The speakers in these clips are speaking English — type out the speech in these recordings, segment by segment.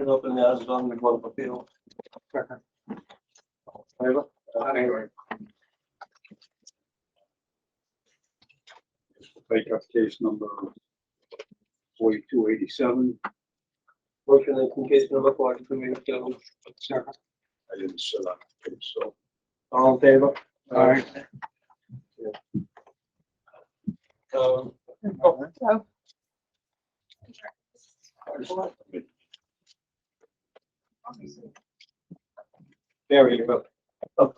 and open the as on the Board of Appeal. Second. Favor? Anyway. Take up case number 4287. Motion in case number 4282. Second. I didn't set up, so. All in favor? All right. Oh, there you go. Oh.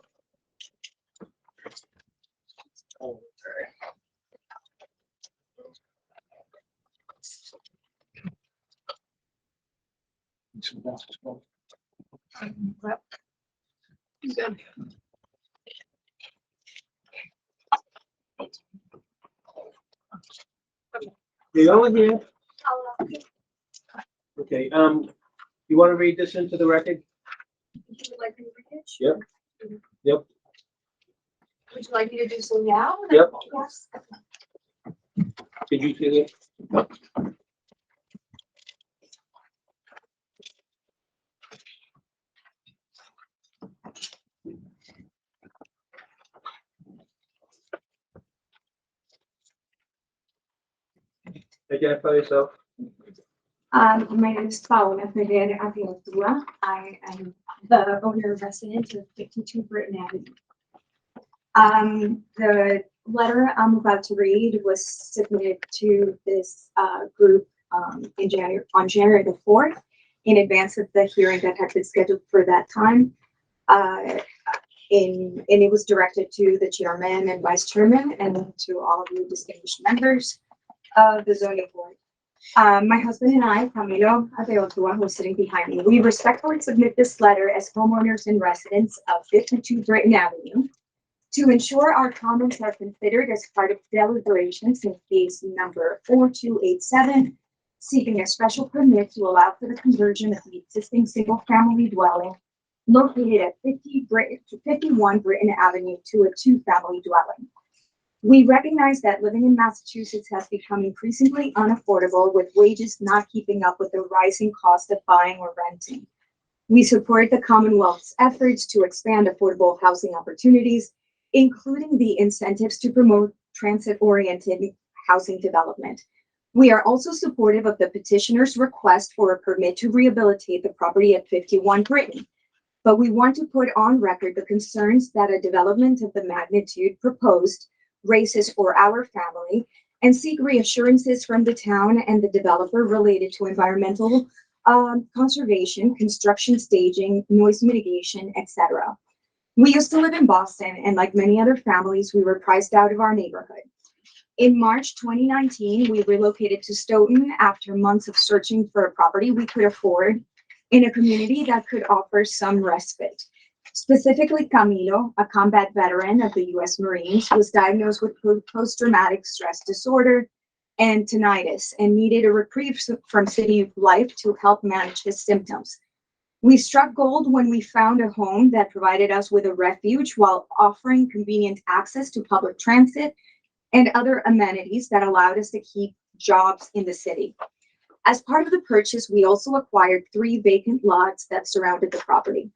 Good. You over here? Okay, you want to read this into the record? Would you like me to read it? Yep. Yep. Would you like me to do so now? Yep. Yes. Did you see it? Identify yourself. My name is Paola Ferreira Avila. I am the owner resident of 52 Britain Avenue. The letter I'm about to read was submitted to this group on January the 4th in advance of the hearing that had been scheduled for that time. And it was directed to the chairman and vice chairman and to all of you distinguished members of the zoning board. My husband and I, Camilo Adeotua, who's sitting behind me, we respectfully submit this letter as homeowners and residents of 52 Britain Avenue to ensure our comments are considered as part of deliberations in case number 4287, seeking a special permit to allow for the conversion of the existing single-family dwelling located at 51 Britain Avenue to a two-family dwelling. We recognize that living in Massachusetts has become increasingly unaffordable, with wages not keeping up with the rising cost of buying or renting. We support the Commonwealth's efforts to expand affordable housing opportunities, including the incentives to promote transit-oriented housing development. We are also supportive of the petitioner's request for a permit to rehabilitate the property at 51 Britain, but we want to put on record the concerns that a development of the magnitude proposed raises for our family, and seek reassurances from the town and the developer related to environmental conservation, construction staging, noise mitigation, etc. We used to live in Boston, and like many other families, we were priced out of our neighborhood. In March 2019, we relocated to Stoughton after months of searching for a property we could afford in a community that could offer some respite. Specifically, Camilo, a combat veteran of the U.S. Marines, was diagnosed with post-traumatic stress disorder and tinnitus and needed a reprieve from city life to help manage his symptoms. We struck gold when we found a home that provided us with a refuge while offering convenient access to public transit and other amenities that allowed us to keep jobs in the city. As part of the purchase, we also acquired 3 vacant lots that surrounded the property.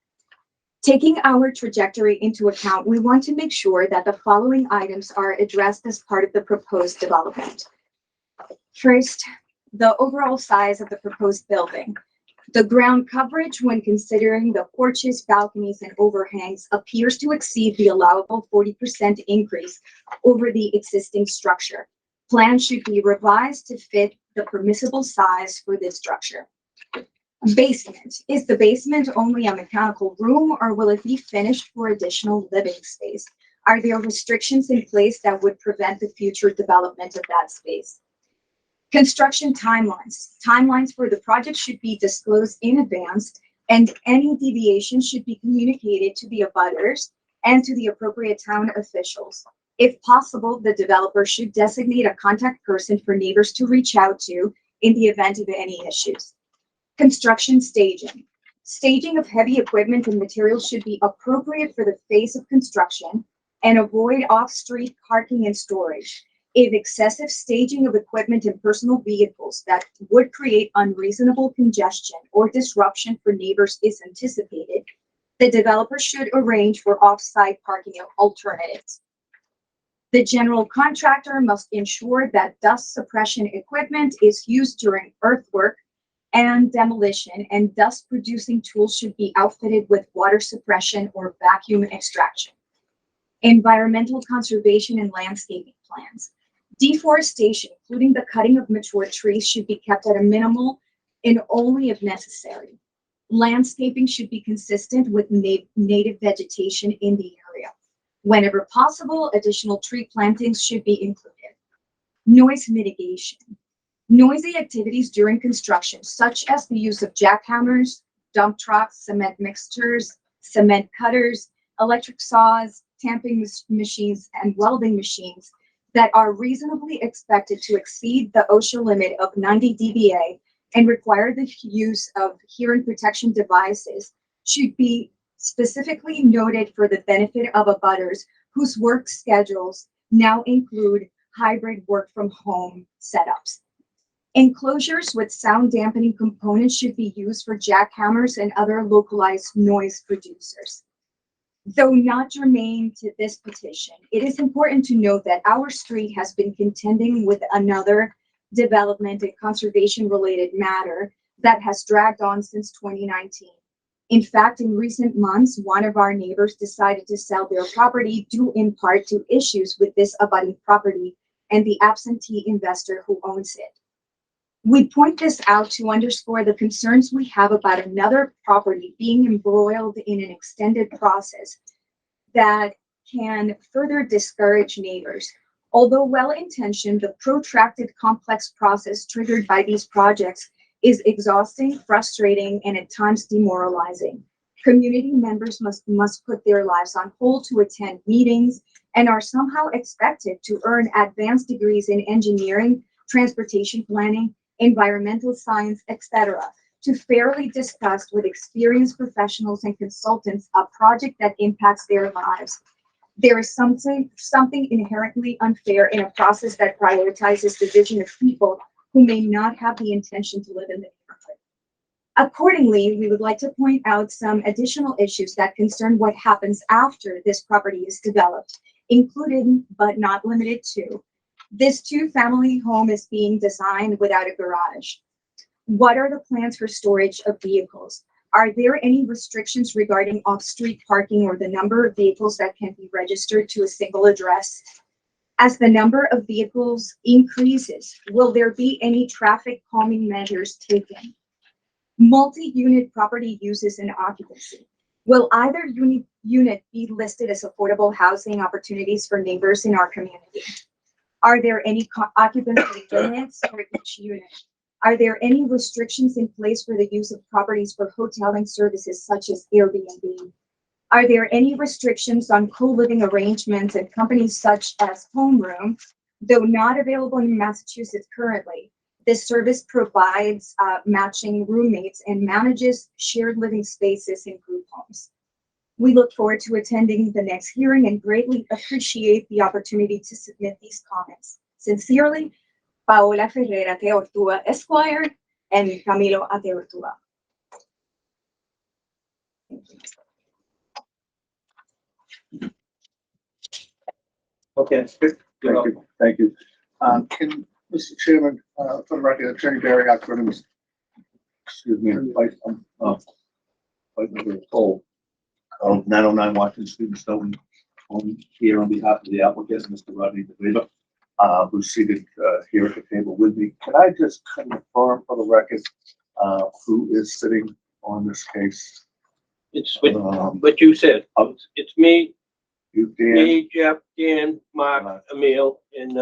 Taking our trajectory into account, we want to make sure that the following items are addressed as part of the proposed development. First, the overall size of the proposed building. The ground coverage, when considering the porches, balconies, and overhangs, appears to exceed the allowable 40% increase over the existing structure. Plans should be revised to fit the permissible size for this structure. Basement. Is the basement only a mechanical room, or will it be finished for additional living space? Are there restrictions in place that would prevent the future development of that space? Construction timelines. Timelines for the project should be disclosed in advance, and any deviation should be communicated to the abutters and to the appropriate town officials. If possible, the developer should designate a contact person for neighbors to reach out to in the event of any issues. Construction staging. Staging of heavy equipment and materials should be appropriate for the phase of construction and avoid off-street parking and storage. If excessive staging of equipment and personal vehicles that would create unreasonable congestion or disruption for neighbors is anticipated, the developer should arrange for off-site parking alternatives. The general contractor must ensure that dust suppression equipment is used during earthwork and demolition, and dust-producing tools should be outfitted with water suppression or vacuum extraction. Environmental conservation and landscaping plans. Deforestation, including the cutting of mature trees, should be kept at a minimal and only if necessary. Landscaping should be consistent with native vegetation in the area. Whenever possible, additional tree plantings should be included. Noise mitigation. Noisy activities during construction, such as the use of jackhammers, dump trucks, cement mixers, cement cutters, electric saws, tamping machines, and welding machines that are reasonably expected to exceed the OSHA limit of 90 dBA and require the use of hearing protection devices should be specifically noted for the benefit of abutters whose work schedules now include hybrid work from home setups. Enclosures with sound dampening components should be used for jackhammers and other localized noise producers. Though not germane to this petition, it is important to note that our street has been contending with another development and conservation-related matter that has dragged on since 2019. In fact, in recent months, one of our neighbors decided to sell their property due in part to issues with this abutting property and the absentee investor who owns it. We point this out to underscore the concerns we have about another property being embroiled in an extended process that can further discourage neighbors. Although well-intentioned, the protracted complex process triggered by these projects is exhausting, frustrating, and at times demoralizing. Community members must put their lives on hold to attend meetings and are somehow expected to earn advanced degrees in engineering, transportation planning, environmental science, etc., to fairly discuss with experienced professionals and consultants a project that impacts their lives. There is something inherently unfair in a process that prioritizes division of people who may not have the intention to live in the neighborhood. Accordingly, we would like to point out some additional issues that concern what happens after this property is developed, including but not limited to: this two-family home is being designed without a garage. What are the plans for storage of vehicles? Are there any restrictions regarding off-street parking or the number of vehicles that can be registered to a single address? As the number of vehicles increases, will there be any traffic calming measures taken? Multi-unit property uses and occupancy. Will either unit be listed as affordable housing opportunities for neighbors in our community? Are there any occupancy limits for each unit? Are there any restrictions in place for the use of properties for hoteling services such as Airbnb? Are there any restrictions on co-living arrangements and companies such as Homeroom? Though not available in Massachusetts currently, this service provides matching roommates and manages shared living spaces in group homes. We look forward to attending the next hearing and greatly appreciate the opportunity to submit these comments. Sincerely, Paola Ferreira Teortua, Esquire, and Camilo Ateortua. Okay. Thank you. Can, Mr. Chairman, for the record, Attorney Barry Hockman, excuse me, Vice President Cole of 909 Washington Street in Stoughton, here on behalf of the applicant, Mr. Rodney DeVita, who's seated here at the table with me. Can I just confirm for the record who is sitting on this case? It's what you said. It's me, You, Dan? me, Jeff, Dan, Mark, Emil, and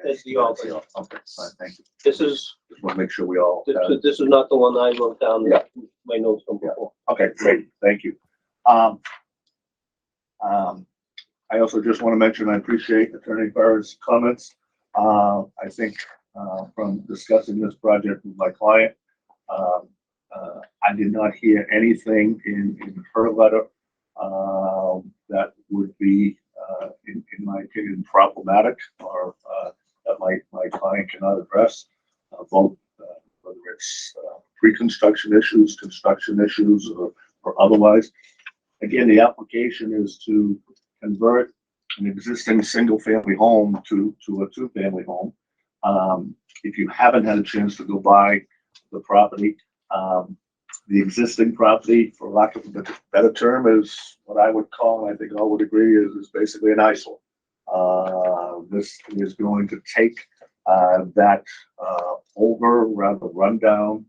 that's the alternate. Okay, fine, thank you. This is Just want to make sure we all. this is not the one I wrote down. Yeah. My notes from before. Okay, great, thank you. I also just want to mention, I appreciate Attorney Barrett's comments. I think from discussing this project with my client, I did not hear anything in her letter that would be in my opinion, problematic or that my client cannot address, both whether it's pre-construction issues, construction issues, or otherwise. Again, the application is to convert an existing single-family home to a two-family home. If you haven't had a chance to go by the property, the existing property, for lack of a better term, is what I would call, and I think all would agree, is basically an eyesore. This is going to take that older, rather rundown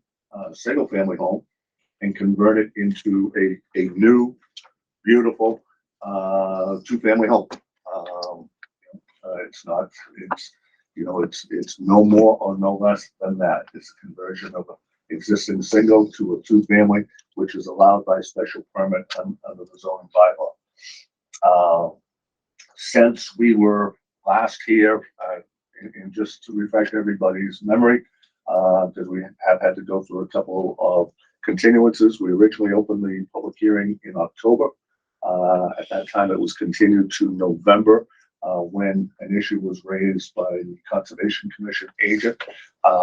single-family home and convert it into a new, beautiful two-family home. It's not, it's, you know, it's no more or no less than that. It's a conversion of an existing single to a two-family, which is allowed by special permit under the zoning bylaw. Since we were last here, and just to refresh everybody's memory, because we have had to go through a couple of continuances. We originally opened the public hearing in October. At that time, it was continued to November, when an issue was raised by the Conservation Commission agent.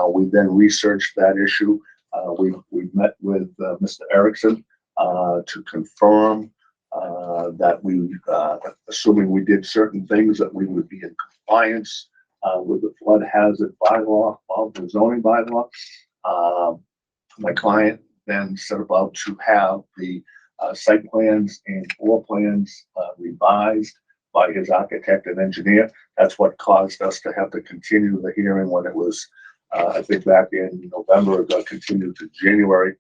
We then researched that issue. We met with Mr. Erickson to confirm that we, assuming we did certain things, that we would be in compliance with the flood hazard bylaw of the zoning bylaw. My client then set about to have the site plans and floor plans revised by his architect and engineer. That's what caused us to have to continue the hearing when it was, I think back in November, it got continued to January.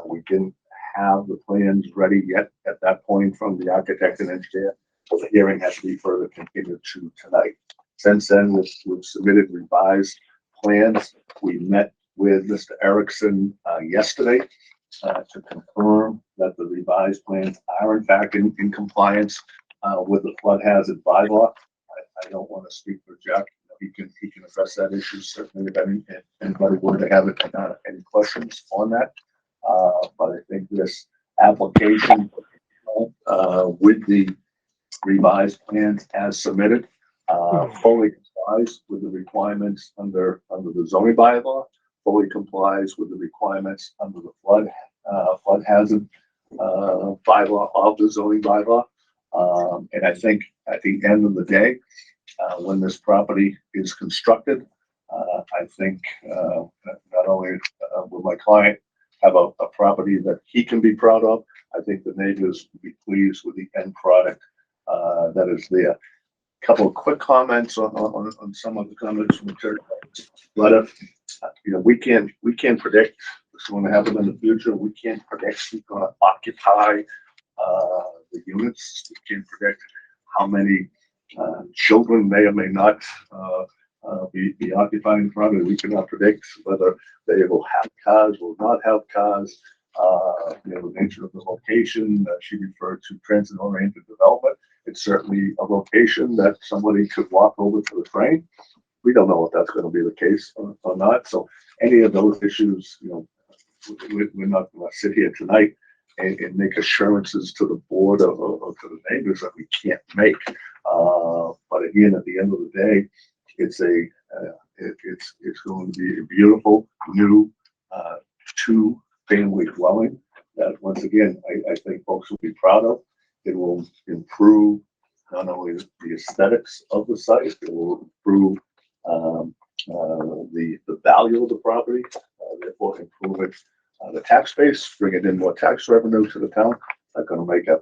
We didn't have the plans ready yet at that point from the architect and engineer, so the hearing has to be further continued to tonight. Since then, we've submitted revised plans. We met with Mr. Erickson yesterday to confirm that the revised plans are in fact in compliance with the flood hazard bylaw. I don't want to speak for Jack. He can address that issue certainly if anybody were to have any questions on that. But I think this application with the revised plans as submitted fully complies with the requirements under the zoning bylaw, fully complies with the requirements under the flood hazard bylaw of the zoning bylaw. And I think at the end of the day, when this property is constructed, I think not only will my client have a property that he can be proud of, I think the neighbors will be pleased with the end product that is there. Couple of quick comments on some of the comments from the church letter. You know, we can't predict what's going to happen in the future. We can't predict who's going to occupy the units. We can't predict how many children may or may not be occupying the property. We cannot predict whether they will have cars, will not have cars. You know, the nature of the location. She referred to transit-oriented development. It's certainly a location that somebody could walk over to the train. We don't know if that's going to be the case or not. So any of those issues, you know, we're not going to sit here tonight and make assurances to the board or to the neighbors that we can't make. But again, at the end of the day, it's going to be a beautiful new two-family dwelling that, once again, I think folks will be proud of. It will improve not only the aesthetics of the site, it will improve the value of the property, therefore improving the tax base, bringing in more tax revenue to the town. Not going to make a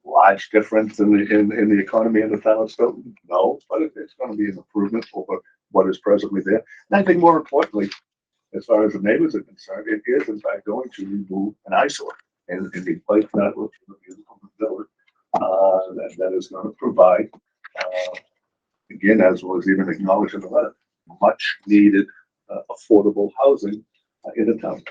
large difference in the economy in the town of Stoughton, no, but it's going to be an improvement over what is presently there. And I think more importantly, as far as the neighbors are concerned, it is in fact going to remove an eyesore and replace that with a beautiful village that is going to provide, again, as was even acknowledged in the letter, much needed affordable housing in the town,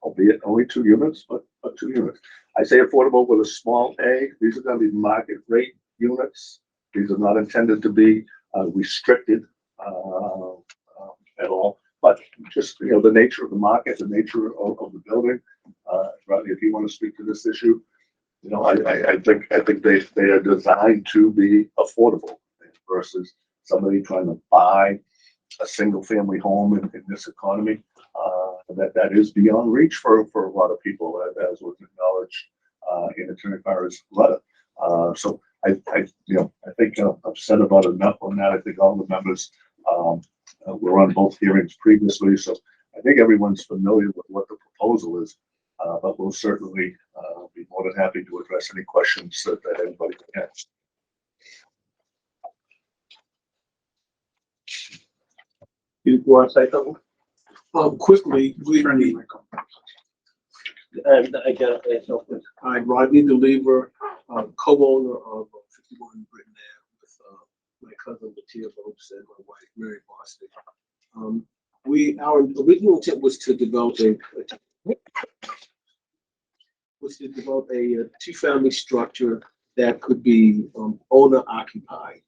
albeit only 2 units, but 2 units. I say affordable with a small a. These are going to be market rate units. These are not intended to be restricted at all. But just, you know, the nature of the market, the nature of the building. Rodney, if you want to speak to this issue, you know, I think they are designed to be affordable. versus somebody trying to buy a single family home in this economy. That is beyond reach for a lot of people, as was acknowledged in Attorney Farr's letter. So I think I've said about enough on that. I think all the members were on both hearings previously, so I think everyone's familiar with what the proposal is. But we'll certainly be more than happy to address any questions that anybody can have. You want to say something? Quickly, And I got it. I'm Rodney DeLever, co-owner of 51 Britain Ave with my cousin Latia Lopes and my wife Mary Boston. Our original intent was to develop a two-family structure that could be owner occupied.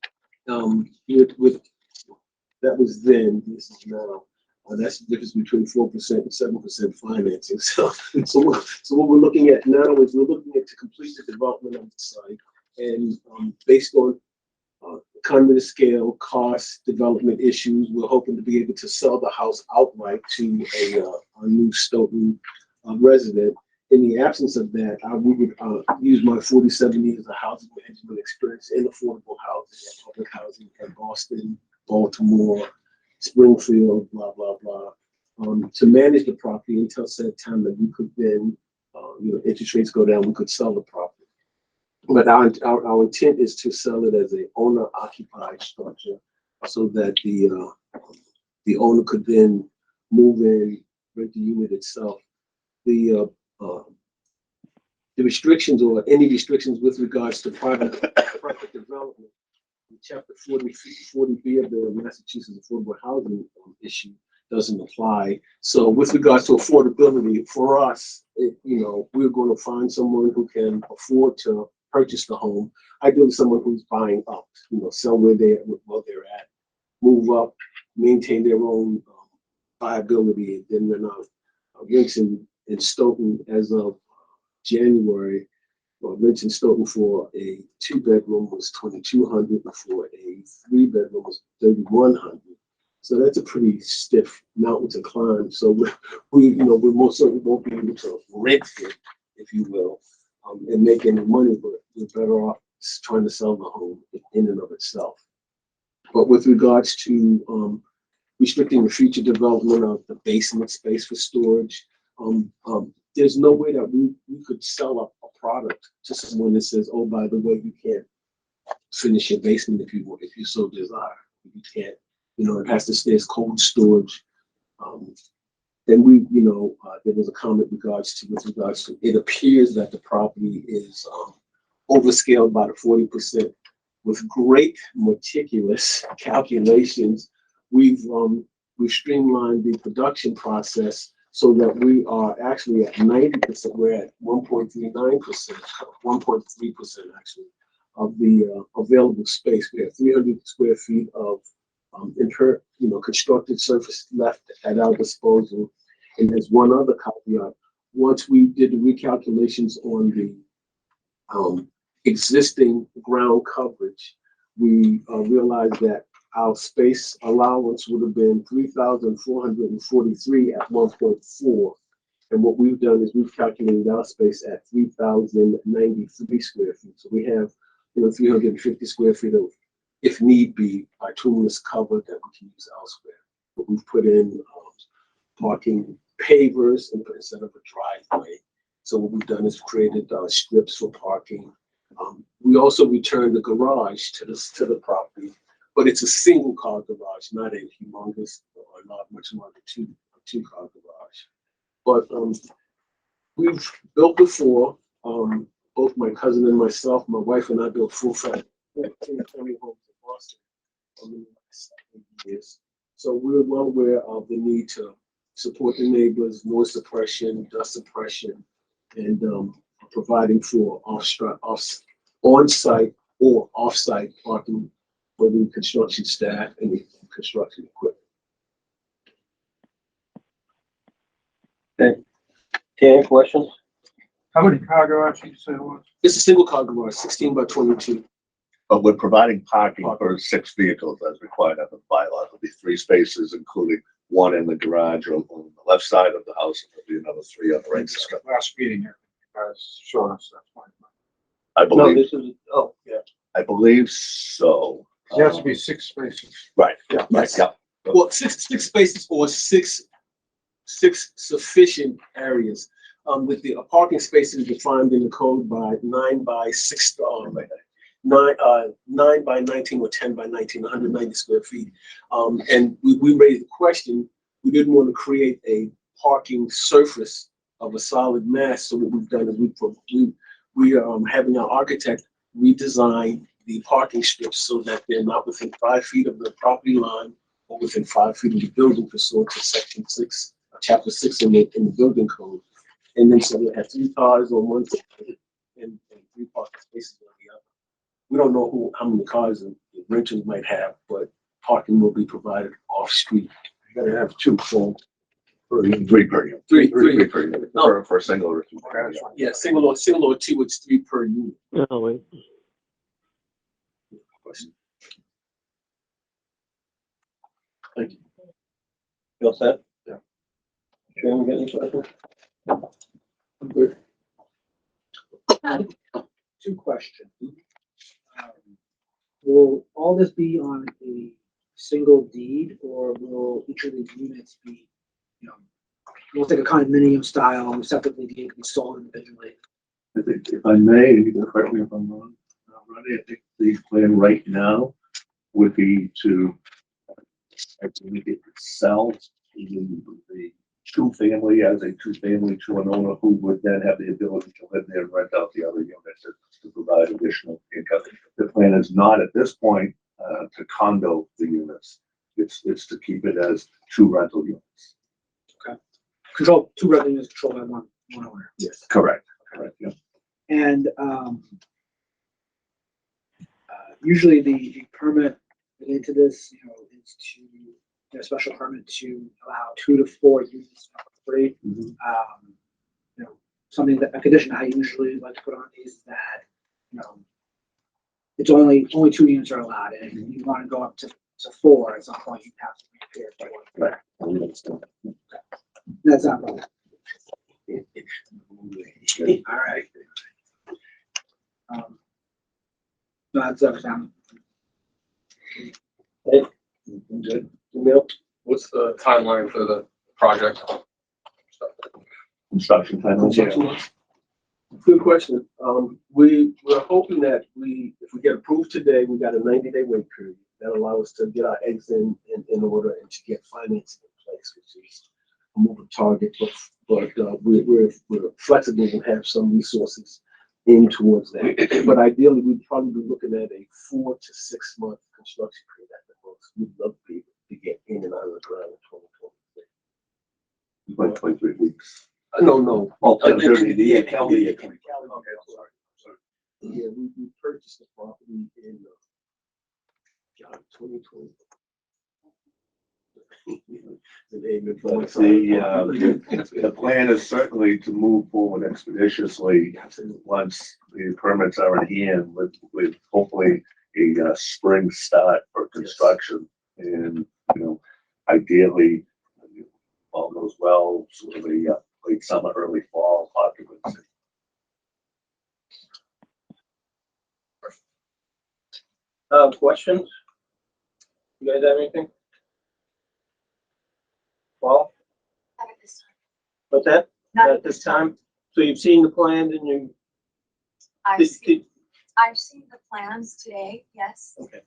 That was then. This is now. That's the difference between 4% and 7% financing. So what we're looking at now is we're looking at to complete the development of the site, and based on economy of scale, cost, development issues, we're hoping to be able to sell the house outright to a new Stoughton resident. In the absence of that, we would use my 47 years of housing management experience in affordable housing and public housing in Boston, Baltimore, Springfield, blah, blah, blah, to manage the property until said time that we could then, interest rates go down, we could sell the property. But our intent is to sell it as a owner occupied structure so that the owner could then move in, rent the unit itself. The restrictions or any restrictions with regards to private development, Chapter 40B of the Massachusetts Affordable Housing issue doesn't apply. So with regards to affordability, for us, we're going to find someone who can afford to purchase the home. Ideally, someone who's buying up, sell where they're at, move up, maintain their own viability, and then rent out. Rents in Stoughton as of January. Rents in Stoughton for a 2-bedroom was $2,200, for a 3-bedroom was $3,100. So that's a pretty stiff mountain to climb. So we most certainly won't be able to rent it, if you will, and make any money, but we're better off trying to sell the home in and of itself. But with regards to restricting the future development of the basement space for storage, there's no way that we could sell a product to someone that says, oh, by the way, you can't finish your basement if you so desire. You can't, it has to stay as cold storage. Then there was a comment with regards to it appears that the property is overscaled by the 40%. With great meticulous calculations, we've streamlined the production process so that we are actually at 90%. We're at 1.39%, 1.3% actually, of the available space. We have 300 square feet of constructed surface left at our disposal. And there's one other caveat. Once we did the recalculations on the existing ground coverage, we realized that our space allowance would have been 3,443 at 1.4. And what we've done is we've calculated our space at 3,093 square feet. So we have, 350 square feet of, if need be, bituminous cover that we can use elsewhere. But we've put in parking pavers instead of a driveway. So what we've done is created strips for parking. We also returned the garage to the property. But it's a single car garage, not a humongous or not much more than two car garage. But we've built before. Both my cousin and myself, my wife and I built full-family homes in Boston in the last 8 years. So we're well aware of the need to support the neighbors, noise suppression, dust suppression, and providing for on-site or off-site parking for the construction staff and the construction equipment. Okay. Any questions? How many car garages you say it was? It's a single car garage, 16 by 22. But we're providing parking for 6 vehicles as required under the bylaw. There'll be 3 spaces, including 1 in the garage on the left side of the house, and there'll be another 3 on the right side. Last meeting here, showing us that point. I No, believe, this is, oh, yeah. I believe so. There has to be 6 spaces. Right, Yeah. right, yeah. Well, six spaces or six sufficient areas. With the parking spaces defined in the code by 9 by 6, 9 by 19 or 10 by 19, 190 square feet. And we raised the question, we didn't want to create a parking surface of a solid mass. So what we've done is we are having our architect redesign the parking strips so that they're not within 5 feet of the property line or within 5 feet of the building pursuant to section 6, chapter 6 in the building code. And then so we have 3 cars on one side and 3 parking spaces on the other. We don't know how many cars the renters might have, but parking will be provided off street. You gotta have 2 full. 3 per unit. Three. Per unit. No. For a single or 2. Okay, that's fine. Yeah, single or 2, it's 3 per unit. Oh, wait. Question. Thank you. You all set? Yeah. Sharon, got any questions? I'm good. 2 questions. Will all this be on a single deed, or will each of the units be, we'll take a condominium style, separately deeded, and sold individually? I think if I may, you can correct me if I'm wrong, Ronnie, I think the plan right now would be to actually sell the 2-family as a 2-family to an owner who would then have the ability to live there and rent out the other units to provide additional income. The plan is not at this point to condo the units. It's to keep it as 2 rental units. Control, 2 revenues controlled by one owner. Yes. Correct. Correct. Yeah. And usually the permit into this, is to get a special permit to allow 2 to 4 units, not 3. Mhm. Something that a condition I usually like to put on these is that, it's only 2 units are allowed, and if you want to go up to 4, at some point you have to be here for one. Right. That's not right. All right. That's everything. Good. Emil? What's the timeline for the project? Construction timeline. Good question. We're hoping that if we get approved today, we got a 90-day wait period. That'll allow us to get our eggs in order and to get financing in place, which is a moving target, but we're flexible and have some resources in towards that. But ideally, we'd probably be looking at a 4 to 6 month construction period at the most. We'd love to be able to get in and out of the ground in 2023. Like 23 weeks. No. Oh, Yeah, calendar year. calendar year. Okay, I'm sorry. Yeah, we purchased the property in 2020. The plan is certainly to move forward expeditiously once the permits are in hand with hopefully a spring start for construction. And, ideally, all goes well, sort of a late summer, early fall occupancy. Questions? You guys have anything? Well, Not at this time. what's that? Not At this time? So you've seen the plans and you, I've seen the plans today, yes. okay.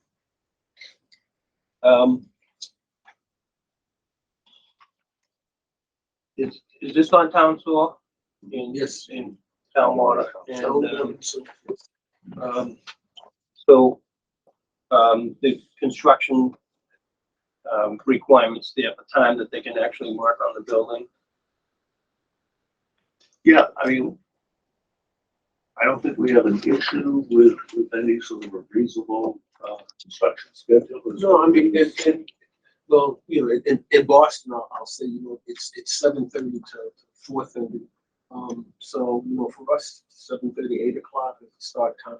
Is this on town sewer? Yes. In town water? And, so, the construction, requirements there for time that they can actually work on the building? Yeah, I mean, I don't think we have an issue with any sort of a reasonable construction schedule. No, I mean, well, in Boston, I'll say, it's 7:30 to 4:30. So, for us, 7:30, 8 o'clock is the start time.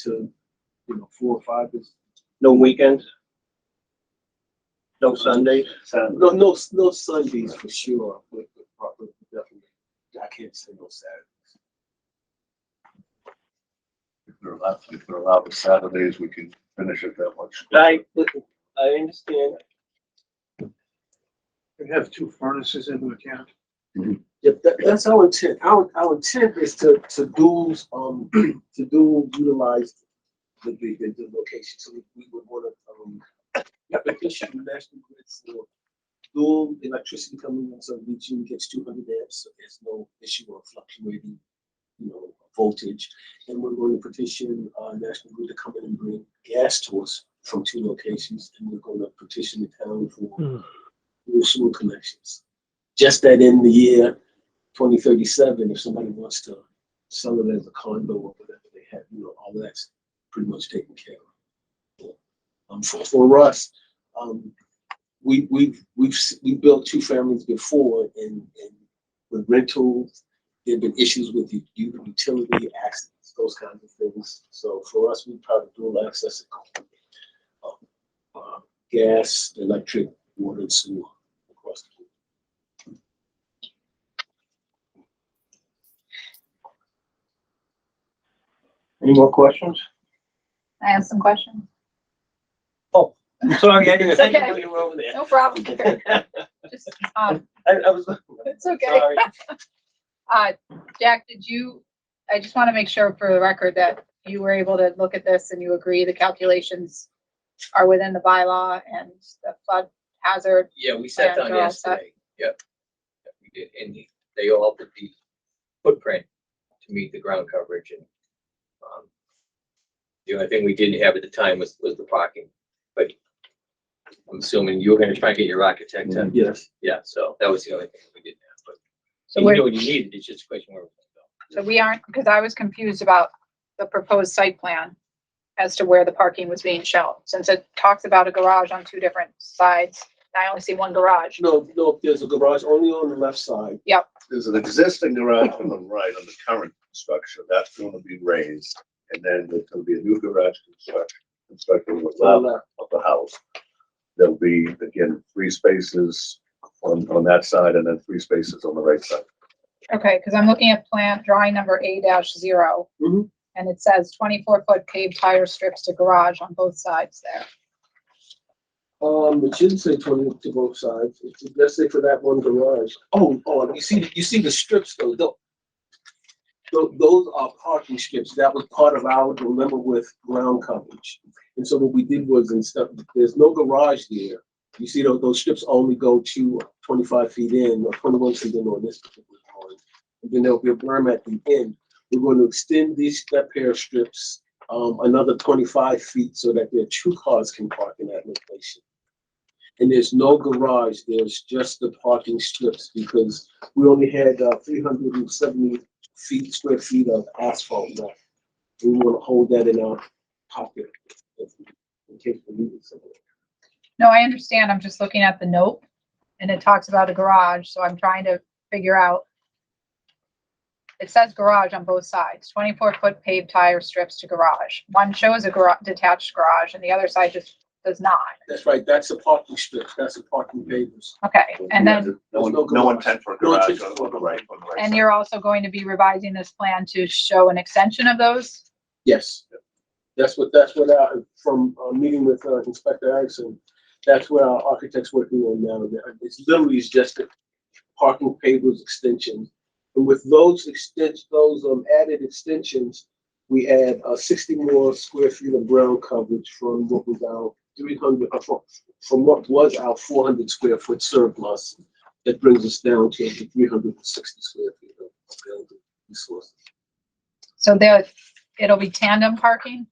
To know, 4 or 5 is, No weekends? No Sundays? no Sundays for sure, but definitely, I can't say no Saturdays. If they're allowed the Saturdays, we can finish it that much. I understand. We have 2 furnaces in the account. Yep, that's our intent. Our intent is to utilize the location. So we would want to petition the National Grid for dual electricity coming in, so each unit gets 200 amps, so there's no issue of fluctuating, voltage. And we're going to petition National Grid to come in and bring gas to us from 2 locations, and we're going to petition the town for new sewer connections. Just that in the year 2037, if somebody wants to sell it as a condo or whatever they have, all of that's pretty much taken care of. For us, we built 2 families before, and with rentals, there've been issues with the utility access, those kinds of things. So for us, we try to dual access gas, electric, water, and sewer across the board. Any more questions? I have some questions. I'm sorry, I didn't It's think okay. you were over there. No problem. Just, I was. it's okay. Sorry. Jack, I just want to make sure for the record that you were able to look at this and you agree the calculations are within the bylaw and the flood hazard. Yeah, we sat Yeah, down they're all set. yesterday. Yep. We did, and they all put the footprint to meet the ground coverage, and the only thing we didn't have at the time was the parking. But I'm assuming you were gonna try and get your architect to, Yes. yeah, so that was the only thing we didn't have, but So you we're, knew what you needed, it's just a question where we're gonna so we aren't, because I was confused about the proposed site plan as to where the parking was being shown, since it talks about a garage on 2 different sides. I only see 1 garage. No, there's a garage only on the left side. There's an existing garage on the right on the current structure, that's going to be raised, and then there's going to be a new garage constructed on the left of the house. There'll be, again, 3 spaces on that side, and then 3 spaces on the right side. Okay, because I'm looking at plant drawing number A-0. Mhm. And it says 24-foot paved tire strips to garage on both sides there. It shouldn't say 20 to both sides. Let's say for that 1 garage. Oh, you see the strips though. Those are parking strips. That was part of our dilemma with ground coverage. And so what we did was, there's no garage there. You see those strips only go to 25 feet in or 21 feet in on this particular one. And then there'll be a berm at the end. We're going to extend that pair of strips another 25 feet so that there 2 cars can park in that location. And there's no garage, there's just the parking strips, because we only had 370 square feet of asphalt left. We want to hold that in our pocket in case we need it somewhere. No, I understand. I'm just looking at the note and it talks about a garage, so I'm trying to figure out. It says garage on both sides, 24-foot paved tire strips to garage. One shows a detached garage and the other side just does not. That's right, that's a parking strip, that's a parking pavers. Okay, and then, No intent for a No garage intent for on the right. and you're also going to be revising this plan to show an extension of those? Yes. That's what from meeting with Inspector Erickson, that's what our architect's working on now. It's literally just a parking pavers extension. And with those added extensions, we add 60 more square feet of ground coverage from what was our 400 square foot surplus. That brings us down to 360 square feet of available resources. So it'll be tandem parking?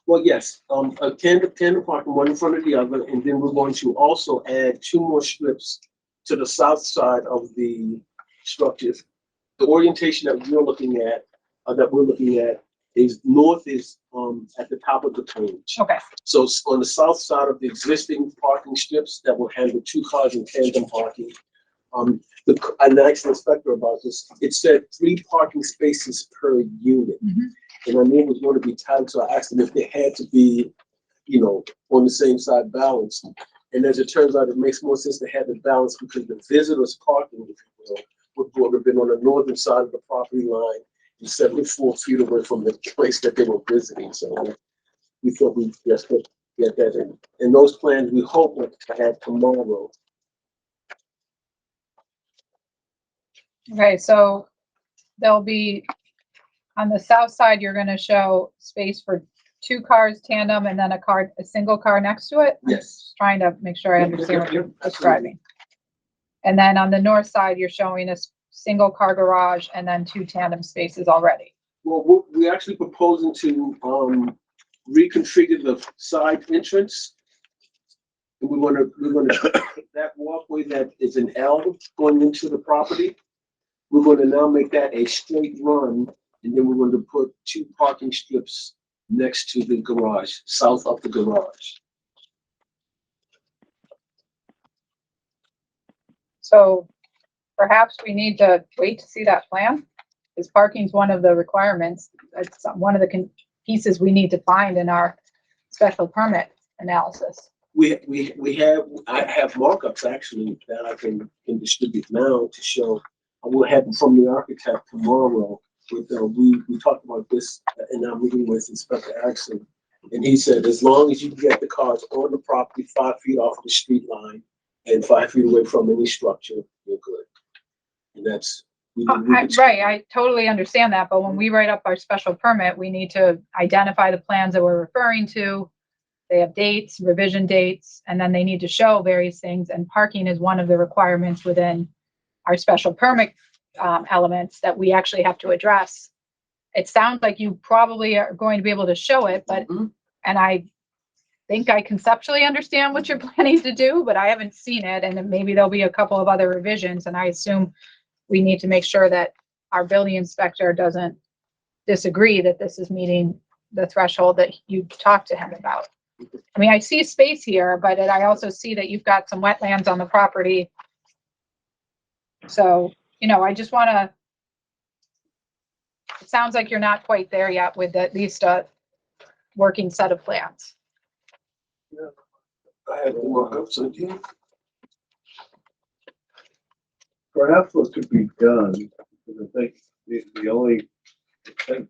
Well, yes, a tandem parking, one in front of the other, and then we're going to also add 2 more strips to the south side of the structures. The orientation that we're looking at, is north is at the top of the page. Okay, So on the south side of the existing parking strips that will handle 2 cars in tandem parking. I asked the inspector about this. It said 3 parking spaces per unit. Mhm. and our name was going to be tight, so I asked them if they had to be, on the same side balanced. And as it turns out, it makes more sense to have it balanced because the visitors parking, if you will, would have been on the northern side of the property line and 74 feet away from the place that they were visiting. So we thought we just could get that in. And those plans we hope to have tomorrow. Okay, so there'll be, on the south side, you're gonna show space for 2 cars tandem and then a single car next to it? I'm Yes. just trying to make sure I understand what you're describing. And then on the north side, you're showing a single car garage and then 2 tandem spaces already. Well, we're actually proposing to reconfigure the side entrance. And we're gonna that walkway that is an L going into the property. We're going to now make that a straight run, and then we're going to put 2 parking strips next to the garage, south of the garage. So perhaps we need to wait to see that plan, because parking is one of the requirements. It's one of the pieces we need to find in our special permit analysis. I have markups actually that I can distribute now to show. I will have them from the architect tomorrow. With we talked about this in our meeting with Inspector Axon, and he said as long as you get the cars on the property 5 feet off the street line and 5 feet away from any structure, you're good. And that's Right, I totally understand that, but when we write up our special permit, we need to identify the plans that we're referring to. They have dates, revision dates, and then they need to show various things, and parking is one of the requirements within our special permit elements that we actually have to address. It sounds like you probably are going to be able to show it, but, and I think I conceptually understand what you're planning to do, but I haven't seen it, and then maybe there'll be a couple of other revisions, and I assume we need to make sure that our building inspector doesn't disagree that this is meeting the threshold that you talked to him about. I mean, I see space here, but I also see that you've got some wetlands on the property. So, I just want to, it sounds like you're not quite there yet with at least a working set of plans. I have the markups again. Perhaps what could be done, because I think the only thing,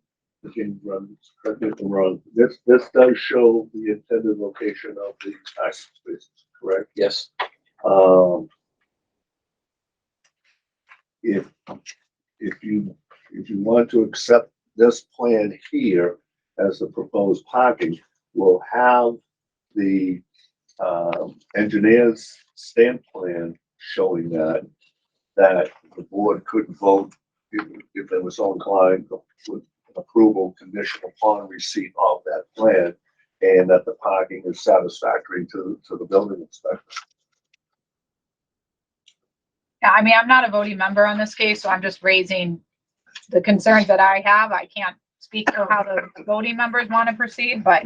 correct me if I'm wrong, this does show the intended location of the parking spaces, correct? Yes. If you want to accept this plan here as the proposed parking, we'll have the engineer's stamp plan showing that the board could vote if they were so inclined with approval conditional upon receipt of that plan, and that the parking is satisfactory to the building inspector. Yeah, I mean, I'm not a voting member on this case, so I'm just raising the concerns that I have. I can't speak for how the voting members want to proceed, but,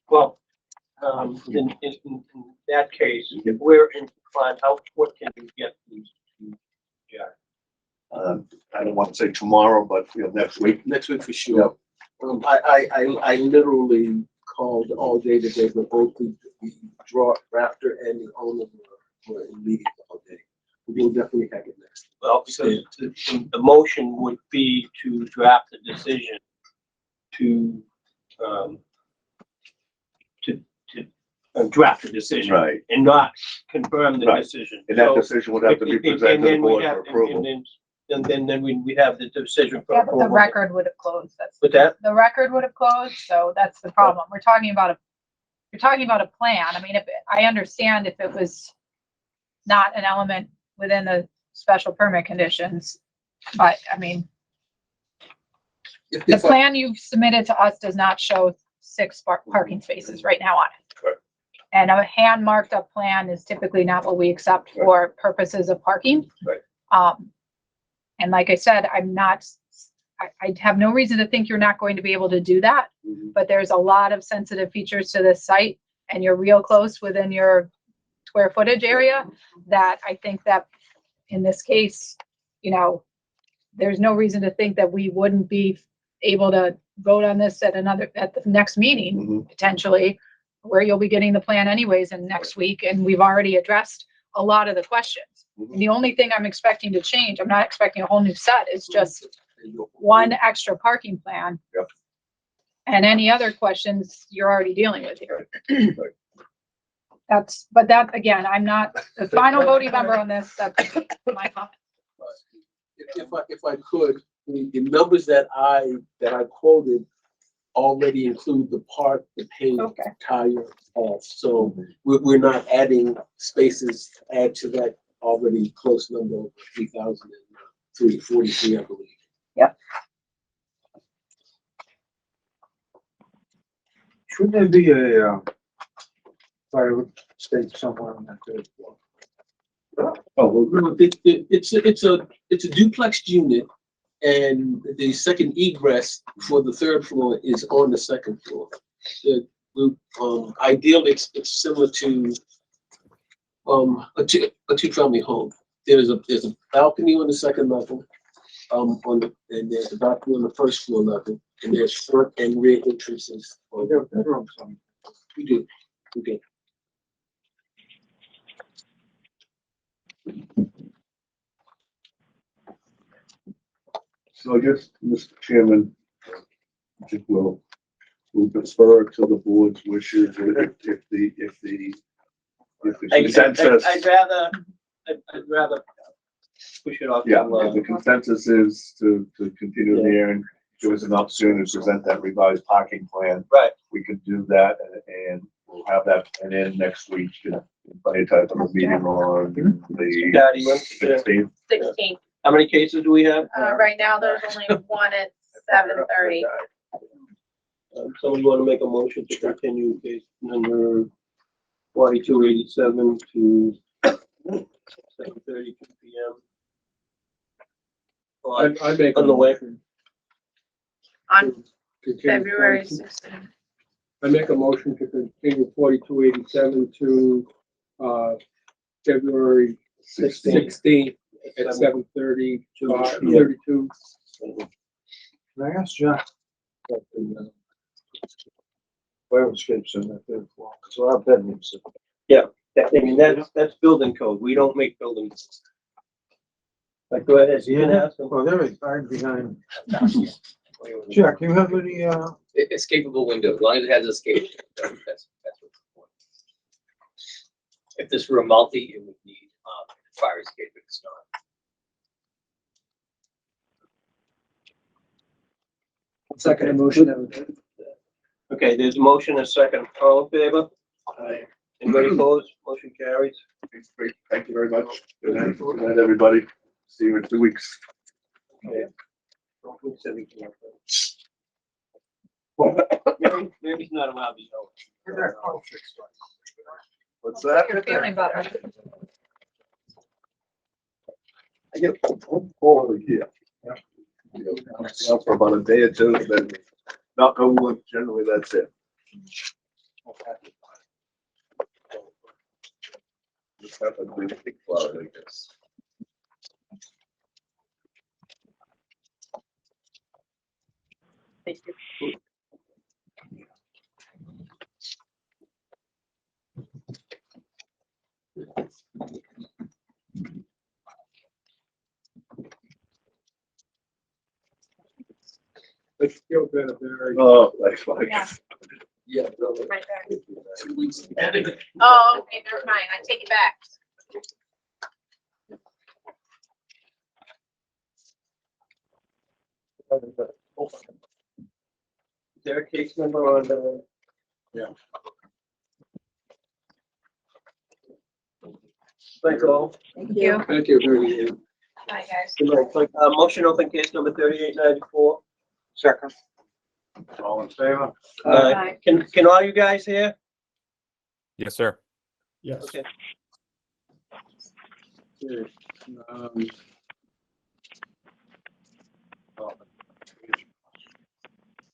Well, in that case, if we're inclined, what can you get these? Yeah. I don't want to say tomorrow, but next week. Next week for sure. I literally called all day today, but both the drafter and the owner were in meetings all day. We'll definitely have it next. Well, because the motion would be to draft a decision to draft a decision. Right. And not confirm the Right. decision. And that So, decision would have to be presented and to the then we board have, for approval. and then we have the decision for yeah, but the approval. record would have closed. With that, The record would have closed, so that's the problem. You're talking about a plan. I mean, if I understand if it was not an element within the special permit conditions, but I mean, the plan you've submitted to us does not show 6 parking spaces right now on it. Correct. And a hand marked up plan is typically not what we accept for purposes of parking. Right. And like I said, I have no reason to think you're not going to be able to do that, but there's a lot of sensitive features to this site, and you're real close within your square footage area that I think that in this case, there's no reason to think that we wouldn't be able to vote on this at the next meeting, Mhm. potentially, where you'll be getting the plan anyways in next week, and we've already addressed a lot of the questions. Mhm. And the only thing I'm expecting to change, I'm not expecting a whole new set, it's just one extra parking plan. Yep. And any other questions you're already dealing with here. Right. But that, again, I'm not the final voting member on this, that's my comment. If I could, the numbers that I quoted already include the paved Okay. tire off. So we're not adding spaces to add to that already close number of 3,343, I believe. Shouldn't there be a, fire state somewhere on that third floor? Oh, well, No, it's a duplex unit, and the second egress for the third floor is on the second floor. Ideally, it's similar to a two-family home. There's a balcony on the second level, and there's a balcony on the first floor level, and there's front and rear entrances. There are bedrooms on. We do. so I guess, Mr. Chairman, I think we'll defer to the board's wishes if the consensus. I'd rather push it off. Yeah, to, if the consensus is to continue the hearing, give us an opportunity to present that revised parking plan. Right. We could do that and we'll have that plan in next week, by the type of a meeting on the Patty, what's the- 16th. 16th. How many cases do we have? Right now, there's only one at 7:30. Somebody want to make a motion to continue case number 4287 to 7:32 PM? I make On the way. On February 16th. I make a motion to continue 4287 to, February 16th at 7:30 to 32. Can I ask John? Fire escapes in that third floor, so our bedrooms. That's building code. We don't make buildings. Like, go ahead. You can ask them. Well, there is, right behind. Jack, you have any, Escapable window, as long as it has escape. That's what's important. If this were a multi, it would need, fire escape, but it's not. Second motion. Okay, there's a motion, a second. All in favor? Anybody opposed? Motion carries. Great, thank you very much. Good night, everybody. See you in 2 weeks. Okay. Maybe it's not allowed to know. What's that? You're feeling better. I get over here. For about a day or two, then knock on wood, generally that's it. Just happen to be a big flower like this. Thank you. I feel better, Barry. Oh, that's fine. Yeah. Yeah. Right there. 2 weeks. Oh, okay, never mind. I take it back. Is there a case number on the? Yeah. Thanks all. Thank you. Thank you very much. Bye, guys. Good night. Motion open case number 3894. Second. All in favor? Bye. Can all you guys hear? Yes, sir. Yes. Okay. Um,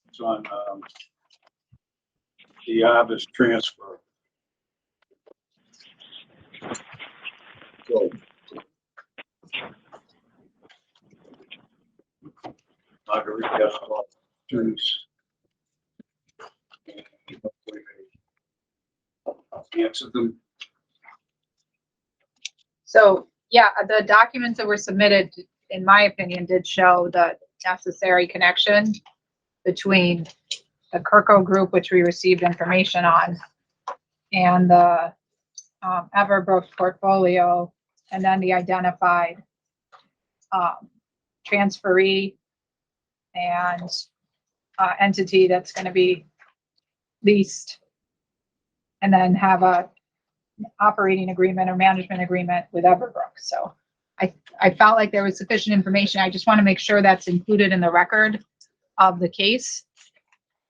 It's on, the Arbus transfer. So. Margarita. questions. Answer them. So, yeah, the documents that were submitted, in my opinion, did show the necessary connection between the Kirko group, which we received information on, and the Everbrook portfolio, and then the identified transferee and entity that's going to be leased, and then have a operating agreement or management agreement with Everbrook. So I felt like there was sufficient information. I just want to make sure that's included in the record of the case.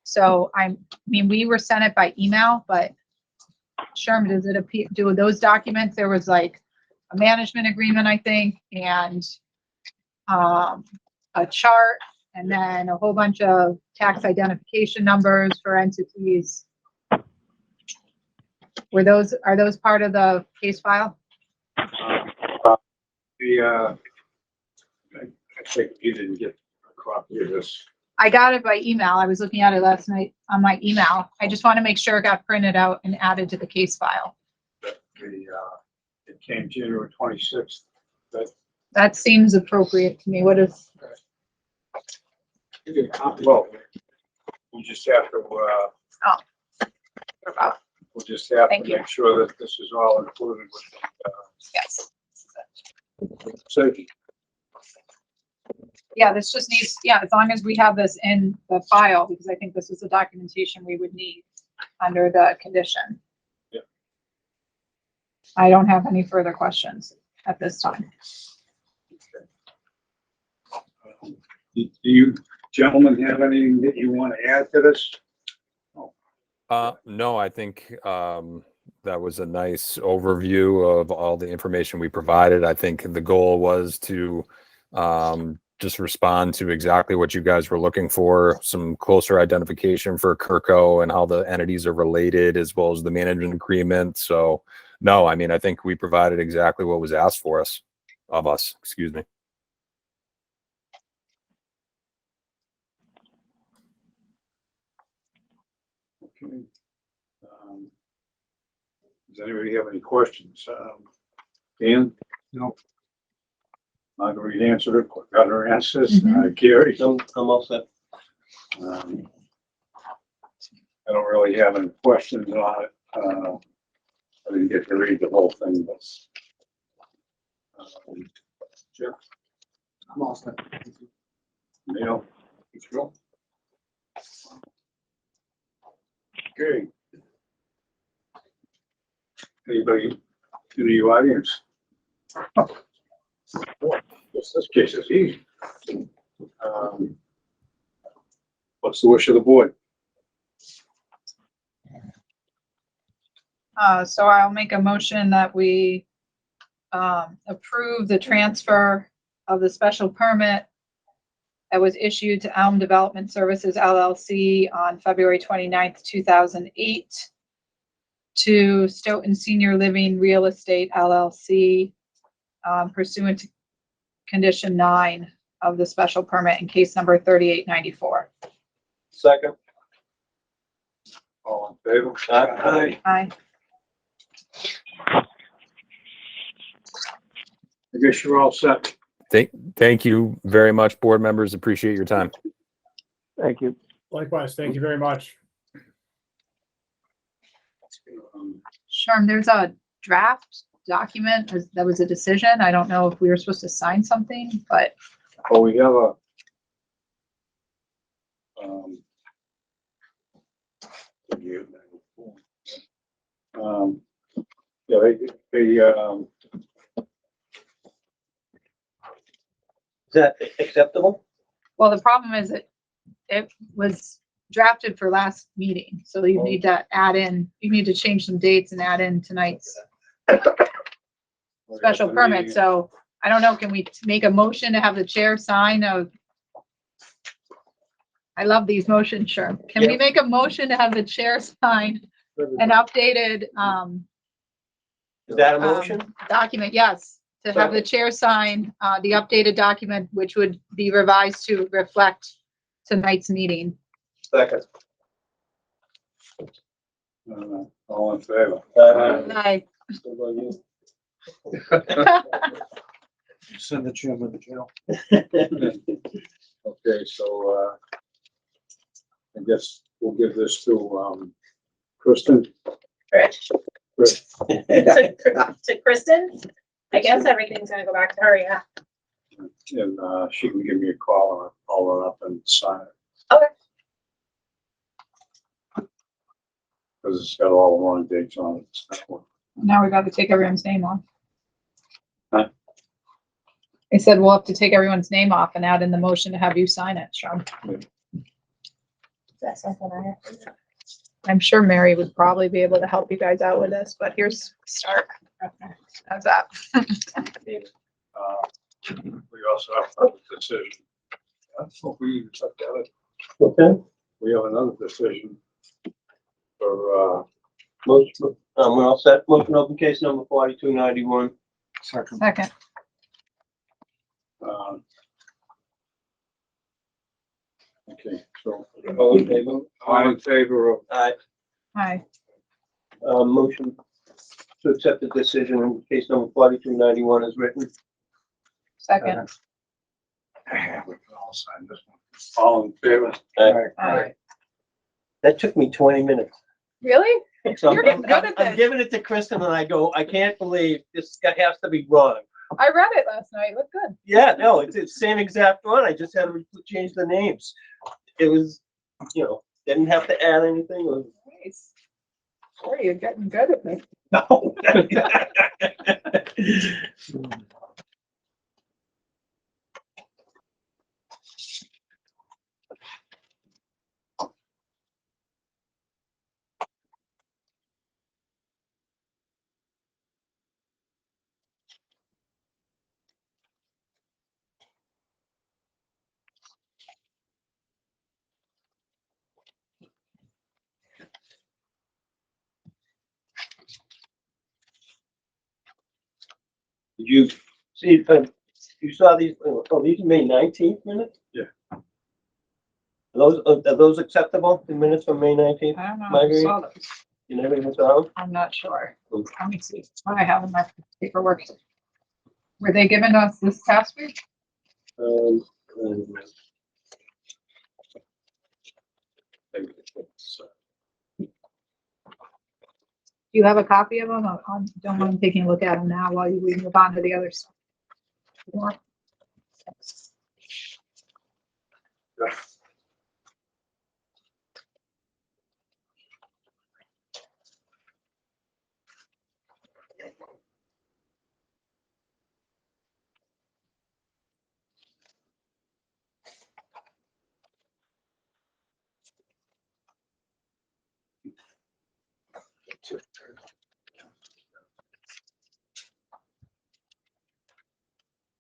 So I mean, we were sent it by email, but Sherman, does it appear, do those documents, there was like a management agreement, I think, and a chart, and then a whole bunch of tax identification numbers for entities. Are those part of the case file? I think you didn't get a copy of this. I got it by email. I was looking at it last night on my email. I just want to make sure it got printed out and added to the case file. It came January 26th. That seems appropriate to me. What is, Well, we just have to, what about? we'll just have to Thank you. make sure that this is all included with, Yes. safety. Yeah, this just needs, yeah, as long as we have this in the file, because I think this is the documentation we would need under the condition. Yeah. I don't have any further questions at this time. Do you gentlemen have anything that you want to add to this? No, I think that was a nice overview of all the information we provided. I think the goal was to just respond to exactly what you guys were looking for, some closer identification for Kirko and how the entities are related, as well as the management agreement. So no, I mean, I think we provided exactly what was asked of us, excuse me. Okay. Does anybody have any questions? Dan? No. Marguerite answered it, got her answers. Gary? I'm all set. I don't really have any questions on it. I didn't get to read the whole thing, but. Jeff? I'm all set. Neil? Sure. Okay. Anybody in the audience? Yes, this case is easy. What's the wish of the board? So I'll make a motion that we approve the transfer of the special permit that was issued to Elm Development Services LLC on February 29th, 2008 to Stoughton Senior Living Real Estate LLC pursuant to condition 9 of the special permit in case number 3894. Second. All in favor? Aye. Aye. I guess you're all set. Thank you very much, board members. Appreciate your time. Thank you. Likewise, thank you very much. Sherm, there's a draft document. That was a decision. I don't know if we were supposed to sign something, but Well, we have a, yeah, Is that acceptable? well, the problem is it was drafted for last meeting. So you need to add in, you need to change some dates and add in tonight's special permit. So I don't know, can we make a motion to have the chair sign of? I love these motions, sure. Can we make a motion to have the chair sign an updated Is that a motion? document? Yes, to have the chair sign the updated document, which would be revised to reflect tonight's meeting. Second. All in favor? Aye. What about you? Send the chairman to jail. Okay, so, I guess we'll give this to, Kristen. Rich. Chris. To Kristen, I guess everything's gonna go back to her, yeah. And, she can give me a call and I'll call her up and sign it. Okay. Cause it's got all the wrong dates on it. It's that one. Now we got to take everyone's name off. Huh? They said we'll have to take everyone's name off and add in the motion to have you sign it, Sean. That's something I have to do. I'm sure Mary would probably be able to help you guys out with this, but here's start. How's that? We also have another decision. That's what we took out. Okay, We have another decision for, motion, we're all set. Motion open case number 4291. second, Second. okay, so All in favor? all in favor of, Aye. Hi. Motion to accept the decision in case number 4291 is written. Second. we can all sign this one. All in favor? Aye. That took me 20 minutes. Really? So You're getting good at I'm this. giving it to Kristen and I go, I can't believe this guy has to be wrong. I read it last night. It looked good. Yeah, no, it's the same exact one. I just had to change the names. It was, didn't have to add anything. It was- Nice. Boy, you're getting good at this. No. Did you see, you saw these, these are May 19th minutes? Yeah. Are those acceptable, the minutes from May 19th? I don't know. I Marguerite? saw those. You never even saw them? I'm not sure. Let me see what I have in my paperwork. Were they given us this past week? Um, Do you have a copy of them? I don't mind taking a look at them now while we move on to the other stuff. You want?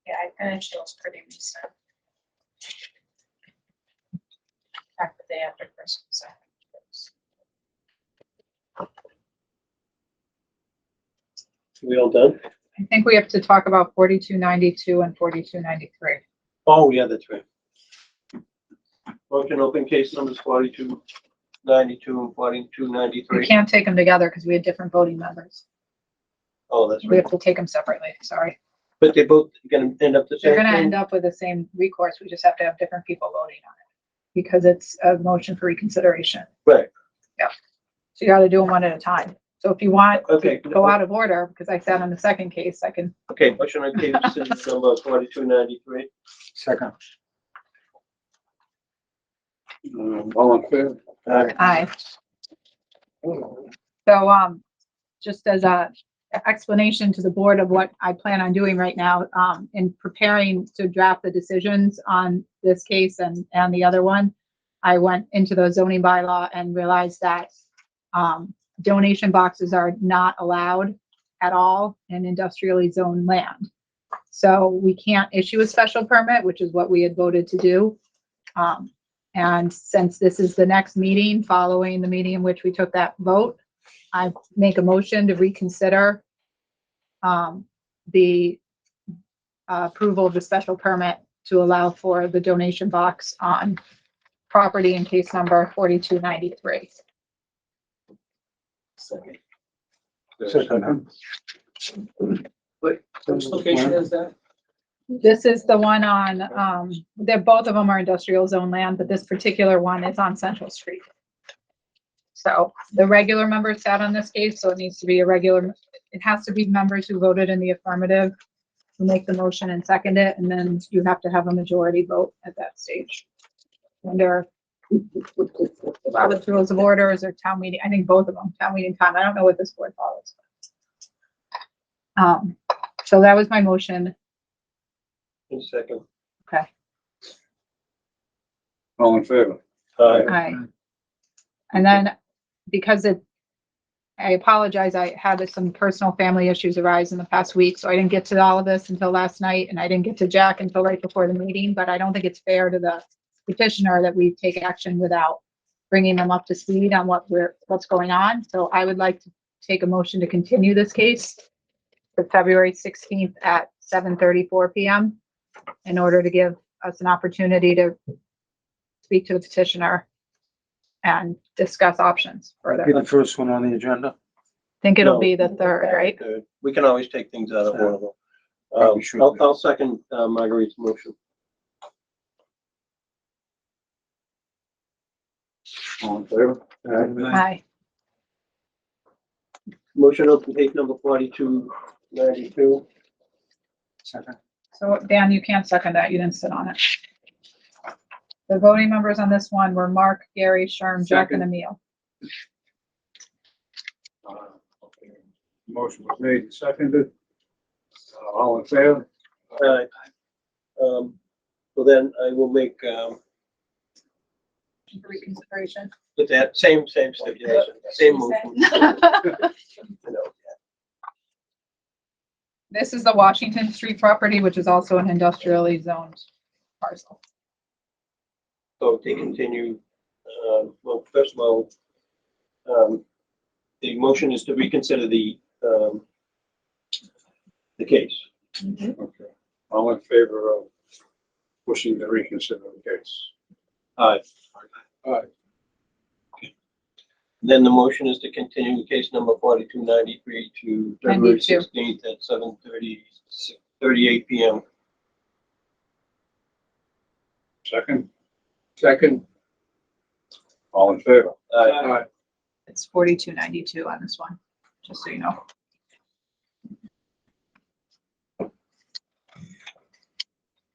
Yeah, I finished those pretty recent. Back the day after Christmas. We all done? I think we have to talk about 4292 and 4293. Oh, yeah, that's right. Motion open case numbers 4292 and 4293. We can't take them together because we had different voting members. Oh, that's We right. have to take them separately. Sorry. But they're both gonna end up the same They're gonna thing? end up with the same recourse. We just have to have different people voting on it because it's a motion for reconsideration. Right. So you gotta do them one at a time. So if you want Okay. to go out of order, because I sat on the second case, I can, Okay, motion on case number 4293. Second. All in favor? aye. So, just as a explanation to the board of what I plan on doing right now, in preparing to draft the decisions on this case and the other one, I went into the zoning bylaw and realized that, donation boxes are not allowed at all in industrially zoned land. So we can't issue a special permit, which is what we had voted to do. And since this is the next meeting following the meeting in which we took that vote, I make a motion to reconsider the approval of the special permit to allow for the donation box on property in case number 4293. Second. Which location is that? This is the one on, they're, both of them are industrial zone land, but this particular one is on Central Street. So the regular members sat on this case, so it needs to be a regular, it has to be members who voted in the affirmative, who make the motion and second it, and then you have to have a majority vote at that stage. Under Robert's Rules of Orders or town meeting, I think both of them, town meeting time, I don't know what this board follows. So that was my motion. In second. Okay. All in favor? Aye. And then, because I apologize, I had some personal family issues arise in the past week, so I didn't get to all of this until last night, and I didn't get to Jack until right before the meeting, but I don't think it's fair to the petitioner that we take action without bringing them up to speed on what's going on. So I would like to take a motion to continue this case to February 16th at 7:34 PM in order to give us an opportunity to speak to the petitioner and discuss options further. Be the first one on the agenda. Think it'll No. be the third, right? Good. We can always take things out of order. Probably should. I'll second Marguerite's motion. All in favor? Aye. Motion open case number 4292. Second. So Dan, you can't second that. You didn't sit on it. The voting members on this one were Mark, Gary, Sherm, Jack, and Emil. Okay. Motion was made and seconded. All in favor? So then I will make, Reconsideration. with that same stipulation, same motion. You know, This is the Washington Street property, which is also an industrially zoned parcel. So to continue, well, first of all, the motion is to reconsider the case. Okay. All in favor of pushing to reconsider the case? Aye. Aye. Then the motion is to continue case number 4293 to February 92. 16th at 7:38 PM. Second? Second. All in favor? Aye. It's 4292 on this one, just so you know.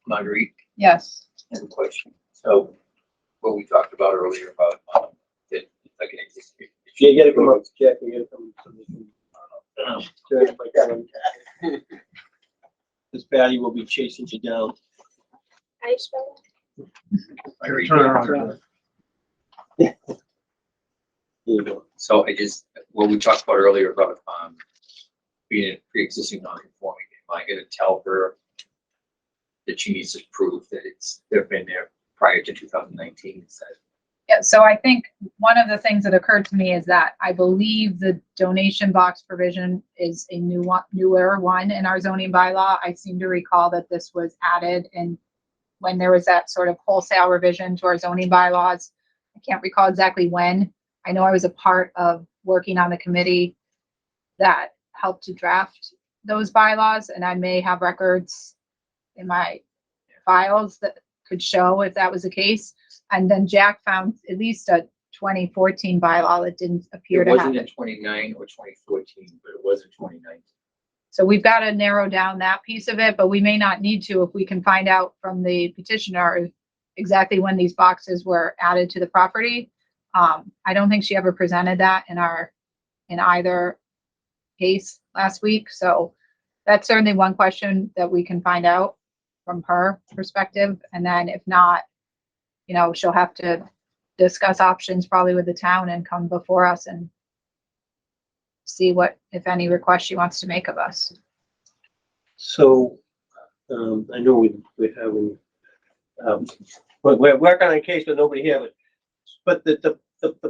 Marguerite, Yes. I have a question. So what we talked about earlier about, that, like, Yeah, you gotta come up, Jack, you gotta come. Turn it like that. This Patty will be chasing you down. How you spell Turn There you go. So what we talked about earlier about, being a pre-existing non-conforming, am I gonna tell her that she needs to prove that they've been there prior to 2019 instead? Yeah, so I think one of the things that occurred to me is that I believe the donation box provision is a newer one in our zoning bylaw. I seem to recall that this was added in when there was that sort of wholesale revision to our zoning bylaws. I can't recall exactly when. I know I was a part of working on the committee that helped to draft those bylaws, and I may have records in my files that could show if that was the case. And then Jack found at least a 2014 bylaw that didn't appear It to have wasn't in it. 29 or 2014, but it was in 2019. So we've got to narrow down that piece of it, but we may not need to if we can find out from the petitioner exactly when these boxes were added to the property. I don't think she ever presented that in either case last week. So that's certainly one question that we can find out from her perspective. And then if not, she'll have to discuss options probably with the town and come before us and see what, if any, request she wants to make of us. So, I know we're having, but we're working on a case that nobody here, but the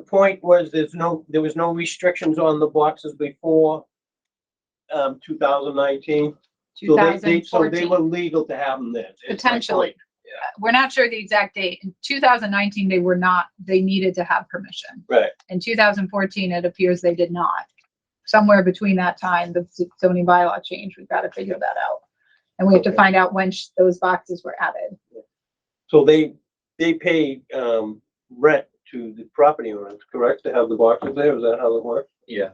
point was there was no restrictions on the boxes before 2019. So they 2014. were legal to have them there. Is that Potentially. correct? we're not sure the exact date. In 2019, they needed to have permission. Right. In 2014, it appears they did not. Somewhere between that time, the zoning bylaw changed. We've got to figure that out. And we have to Okay. find out when those boxes were added. So they pay, rent to the property owners, correct, to have the boxes there? Is that how it works? Yeah.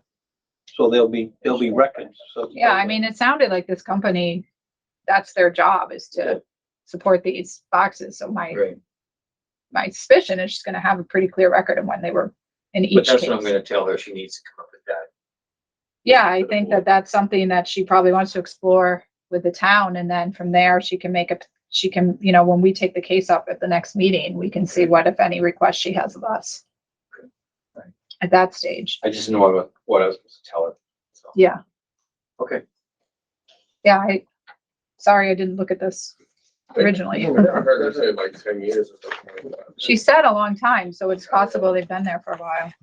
So they'll be records. So. Yeah, I mean, it sounded like this company, that's their job, is to support these boxes. So Right. my suspicion is she's gonna have a pretty clear record of when they were in But each that's what I'm case. gonna tell her. She needs to come up with that. Yeah, I think that that's something that she probably wants to explore with the town, and then from there, she can, when we take the case up at the next meeting, we can see what, if any, requests she has of us. Right. At that stage. I just know what I was supposed to tell her. So, Yeah, okay. yeah, sorry, I didn't look at this originally. I heard her say like 10 years or something like that. She said a long time, so it's possible they've been there for a while.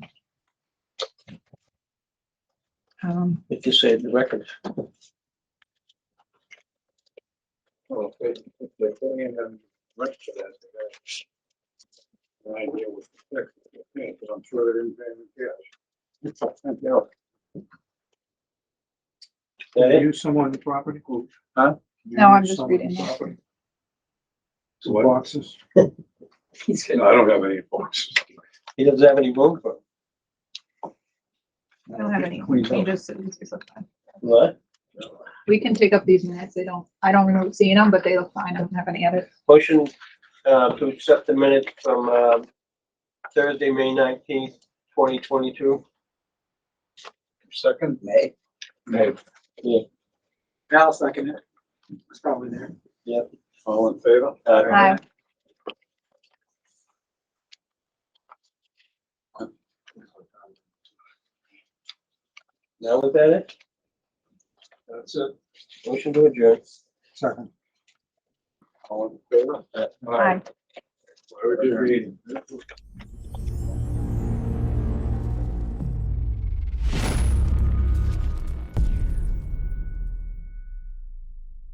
It just said the records. Well, if they're putting in them register that, they got an idea what to fix, because I'm sure they didn't pay them cash. That it? Use someone on the property? Huh? No, I'm just reading this. Some boxes? No, I don't have any boxes. He doesn't have any room for it. I don't have any Cleans up. changes. What? We can take up these minutes. I don't remember seeing them, but they look fine. I don't have any edits. Motion, to accept the minutes from, Thursday, May 19th, 2022. Second? May. May. I'll second it. It's probably there. All in favor? Hi. Now was that it? That's it. Motion to adjourn. Second. All in favor? Hi. Very good reading.